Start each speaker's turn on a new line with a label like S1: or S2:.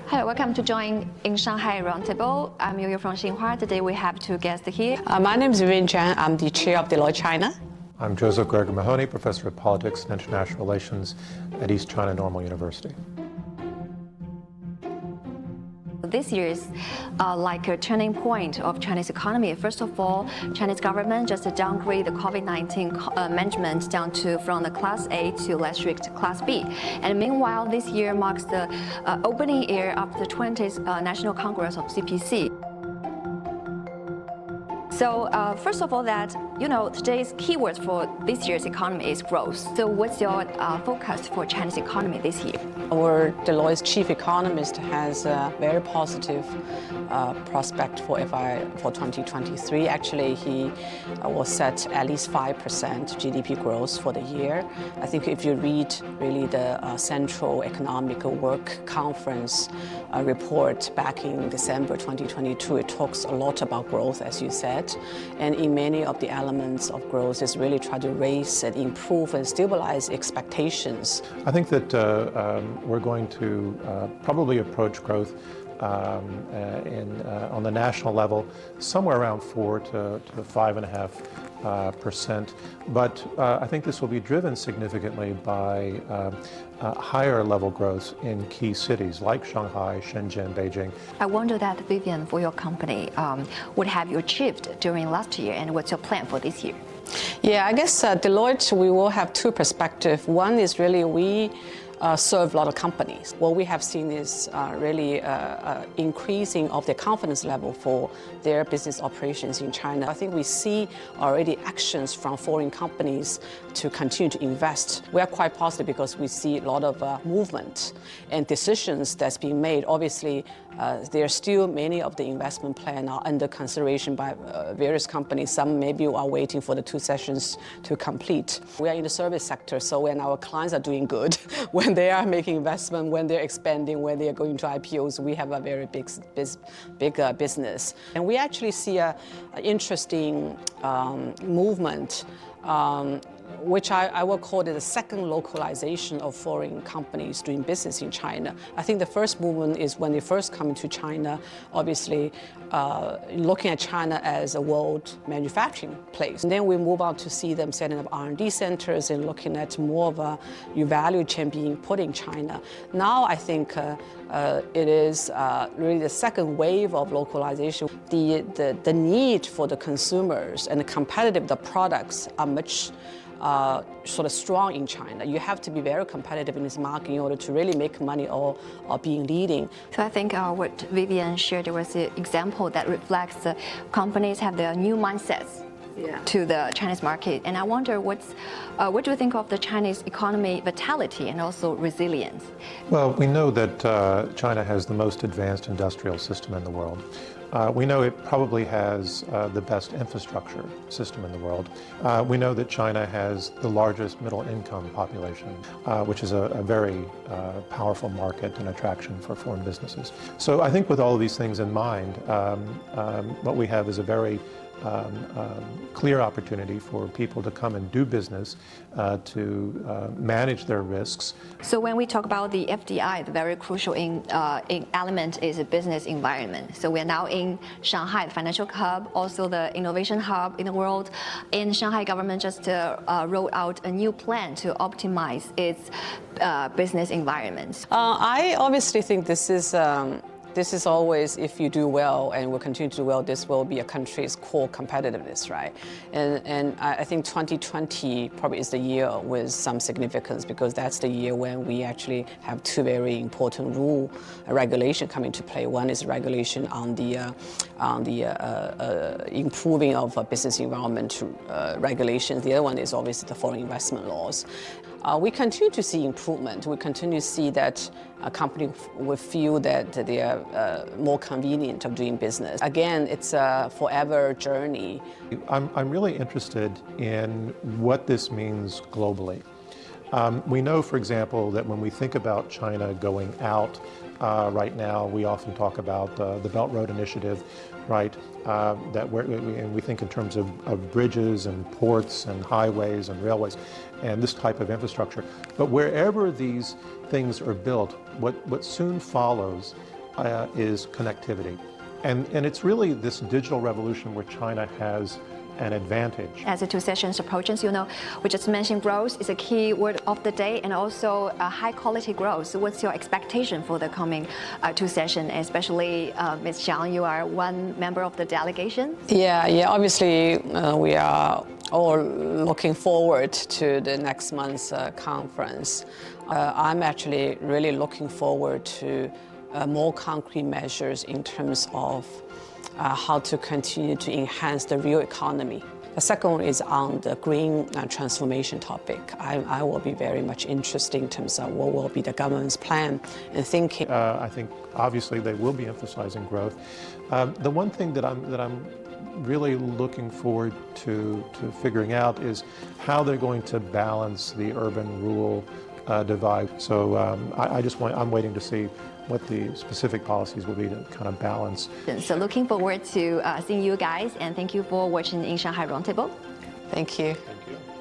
S1: Hello, welcome to join InShanghai Roundtable. I'm Yu from Xinhua. Today we have two guests here.
S2: My name is Vivian Zhang. I'm the chair of Deloitte China.
S3: I'm Joseph Gregor Mahoney, professor of politics and international relations at East China Normal University.
S1: This year is like a turning point of Chinese economy. First of all, Chinese government just downgraded the COVID-19 management down from the Class A to less strict Class B. And meanwhile, this year marks the opening year of the 20th National Congress of CPC. So first of all, today's keywords for this year's economy is growth. So what's your focus for Chinese economy this year?
S2: Our Deloitte's chief economist has a very positive prospect for 2023. Actually, he will set at least 5% GDP growth for the year. I think if you read really the Central Economic Work Conference report back in December 2022, it talks a lot about growth, as you said. And in many of the elements of growth is really try to raise and improve and stabilize expectations.
S3: I think that we're going to probably approach growth on the national level somewhere around 4 to 5.5%. But I think this will be driven significantly by higher level growth in key cities like Shanghai, Shenzhen, Beijing.
S1: I wonder that, Vivian, for your company, what have you achieved during last year and what's your plan for this year?
S2: Yeah, I guess Deloitte, we will have two perspectives. One is really we serve a lot of companies. What we have seen is really increasing of their confidence level for their business operations in China. I think we see already actions from foreign companies to continue to invest. We are quite positive because we see a lot of movement and decisions that's being made. Obviously, there are still many of the investment plan are under consideration by various companies. Some maybe are waiting for the 2 sessions to complete. We are in the service sector, so when our clients are doing good, when they are making investment, when they're expanding, when they are going to IPOs, we have a very big business. And we actually see an interesting movement which I will call it the second localization of foreign companies doing business in China. I think the first movement is when they first come into China, obviously looking at China as a world manufacturing place. And then we move on to see them setting up R&D centers and looking at more of a value chain being put in China. Now I think it is really the second wave of localization. The need for the consumers and the products are much sort of strong in China. You have to be very competitive in this market in order to really make money or being leading.
S1: So I think what Vivian shared was an example that reflects the companies have their new mindsets to the Chinese market. And I wonder what do you think of the Chinese economy vitality and also resilience?
S3: Well, we know that China has the most advanced industrial system in the world. We know it probably has the best infrastructure system in the world. We know that China has the largest middle-income population, which is a very powerful market and attraction for foreign businesses. So I think with all of these things in mind, what we have is a very clear opportunity for people to come and do business, to manage their risks.
S1: So when we talk about the FDI, the very crucial element is a business environment. So we're now in Shanghai, the financial hub, also the innovation hub in the world. And Shanghai government just rolled out a new plan to optimize its business environment.
S2: I obviously think this is always, if you do well and will continue to do well, this will be a country's core competitiveness, right? And I think 2020 probably is the year with some significance because that's the year when we actually have two very important regulation come into play. One is regulation on the improving of business environment regulations. The other one is obviously the foreign investment laws. We continue to see improvement. We continue to see that a company will feel that they are more convenient of doing business. Again, it's a forever journey.
S3: I'm really interested in what this means globally. We know, for example, that when we think about China going out right now, we often talk about the Belt Road Initiative, right? And we think in terms of bridges and ports and highways and railways and this type of infrastructure. But wherever these things are built, what soon follows is connectivity. And it's really this digital revolution where China has an advantage.
S1: As the two sessions approaches, we just mentioned growth is a key word of the day, and also high quality growth. So what's your expectation for the coming two sessions, especially Ms. Zhang, you are one member of the delegation?
S2: Yeah, obviously we are all looking forward to the next month's conference. I'm actually really looking forward to more concrete measures in terms of how to continue to enhance the real economy. The second one is on the green transformation topic. I will be very much interested in terms of what will be the government's plan and thinking.
S3: I think obviously they will be emphasizing growth. The one thing that I'm really looking forward to figuring out is how they're going to balance the urban-rural divide. So I'm waiting to see what the specific policies will be to kind of balance.
S1: So looking forward to seeing you guys, and thank you for watching InShanghai Roundtable.
S2: Thank you.
S3: Thank you.